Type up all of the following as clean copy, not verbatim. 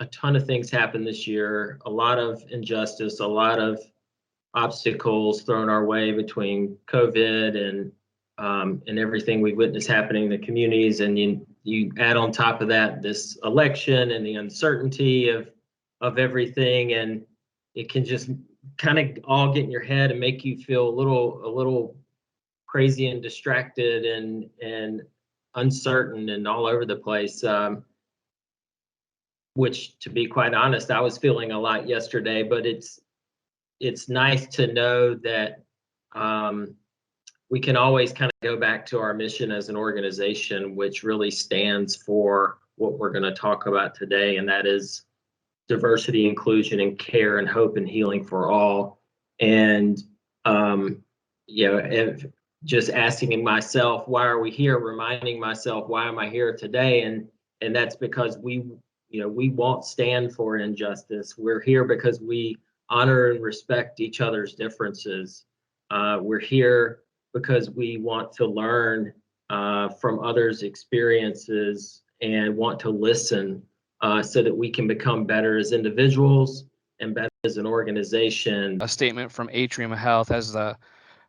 a ton of things happened this year, a lot of injustice, a lot of obstacles thrown our way between COVID and everything we witnessed happening in the communities. And you add on top of that this election and the uncertainty of everything, and it can just kind of all get in your head and make you feel a little crazy and distracted and uncertain and all over the place. Which, to be quite honest, I was feeling a lot yesterday. But it's nice to know that we can always kind of go back to our mission as an organization, which really stands for what we're going to talk about today, and that is diversity, inclusion, and care, and hope and healing for all. And if just asking myself, why are we here? Reminding myself, why am I here today? And that's because we won't stand for injustice. We're here because we honor and respect each other's differences. We're here because we want to learn from others' experiences and want to listen so that we can become better as individuals and better as an organization. A statement from Atrium Health: as the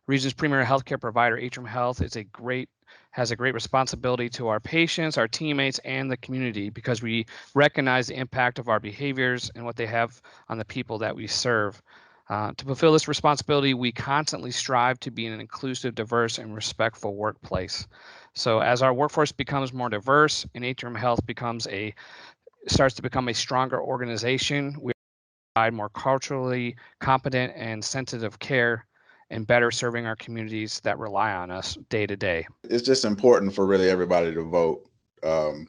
region's premier healthcare provider, Atrium Health has a great responsibility to our patients, our teammates, and the community, because we recognize the impact of our behaviors and what they have on the people that we serve. To fulfill this responsibility, we constantly strive to be an inclusive, diverse, and respectful workplace. So as our workforce becomes more diverse and Atrium Health starts to become a stronger organization, we provide more culturally competent and sensitive care and better serving our communities that rely on us day to day. It's just important for really everybody to vote. And,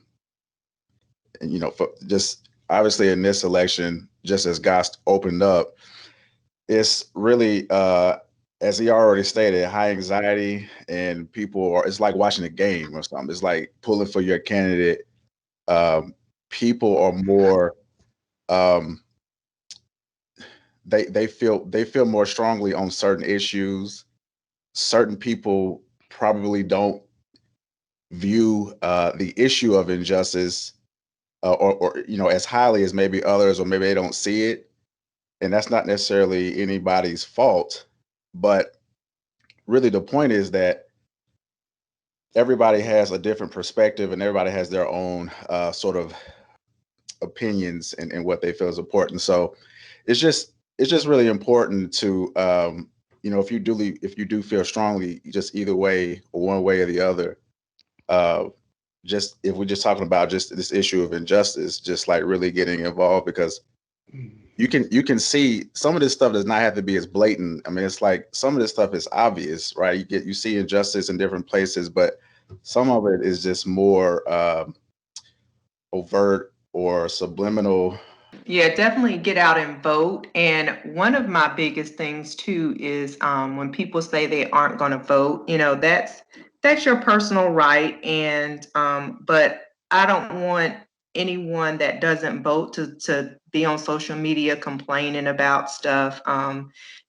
for just obviously in this election, just as Goss opened up, it's really, as he already stated, high anxiety, and it's like watching a game or something. It's like pulling for your candidate. People are more, they feel more strongly on certain issues. Certain people probably don't view the issue of injustice or as highly as maybe others, or maybe they don't see it. And that's not necessarily anybody's fault. But really the point is that everybody has a different perspective, and everybody has their own sort of opinions and what they feel is important. So it's just really important to if you do feel strongly, just either way, or one way or the other, just if we're just talking about just this issue of injustice, just like really getting involved, because you can see some of this stuff does not have to be as blatant. I mean, it's like some of this stuff is obvious, right? You see injustice in different places, but some of it is just more overt or subliminal. Yeah, definitely get out and vote. And one of my biggest things too is when people say they aren't going to vote, that's your personal right. And but I don't want anyone that doesn't vote to be on social media complaining about stuff,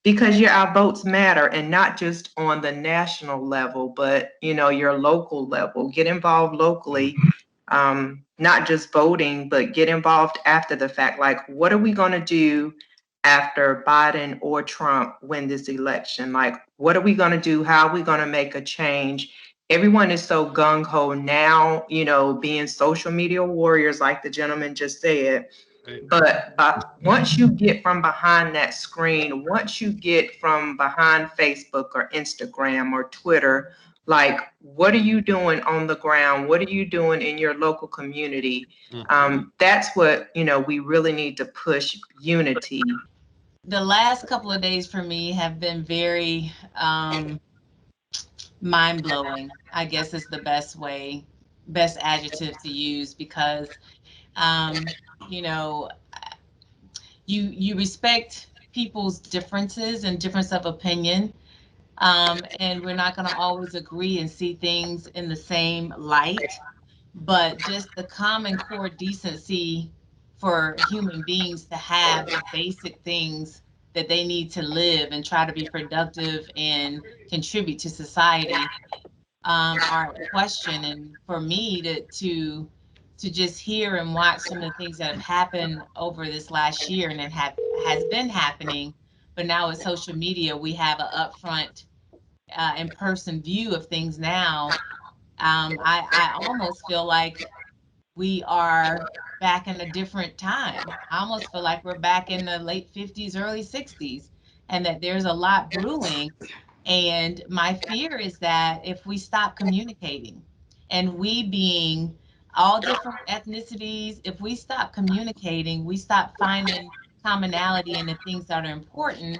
because our votes matter, and not just on the national level, but your local level. Get involved locally. Not just voting, but get involved after the fact. Like, what are we going to do after Biden or Trump win this election? Like, what are we going to do? How are we going to make a change? Everyone is so gung-ho now, being social media warriors, like the gentleman just said. But once you get from behind that screen, once you get from behind Facebook or Instagram or Twitter, like, what are you doing on the ground? What are you doing in your local community? That's what, we really need to push: unity. The last couple of days for me have been very mind-blowing, I guess is the best adjective to use, because you respect people's differences and difference of opinion, and we're not going to always agree and see things in the same light, but just the common core decency for human beings to have the basic things that they need to live and try to be productive and contribute to society are in question. And for me to to just hear and watch some of the things that have happened over this last year and it has been happening. But now with social media, we have an upfront in-person view of things now. I almost feel like we are back in a different time. I almost feel like we're back in the late 50s, early 60s, and that there's a lot brewing. And my fear is that if we stop communicating, and we being all different ethnicities, if we stop communicating, we stop finding commonality in the things that are important,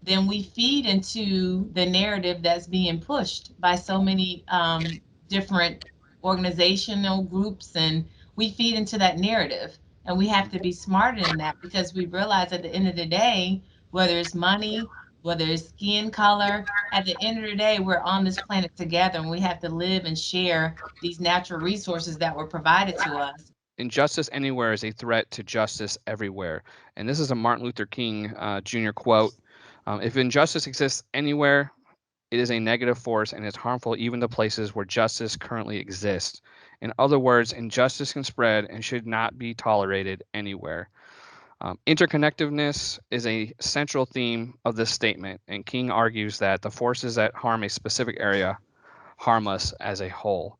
then we feed into the narrative that's being pushed by so many different organizational groups, and we feed into that narrative. And we have to be smarter than that, because we realize at the end of the day, whether it's money, whether it's skin color, at the end of the day, we're on this planet together, and we have to live and share these natural resources that were provided to us. Injustice anywhere is a threat to justice everywhere. And this is a Martin Luther King Jr. quote. If injustice exists anywhere, it is a negative force and is harmful even to places where justice currently exists. In other words, injustice can spread and should not be tolerated anywhere. Interconnectedness is a central theme of this statement, and King argues that the forces that harm a specific area harm us as a whole.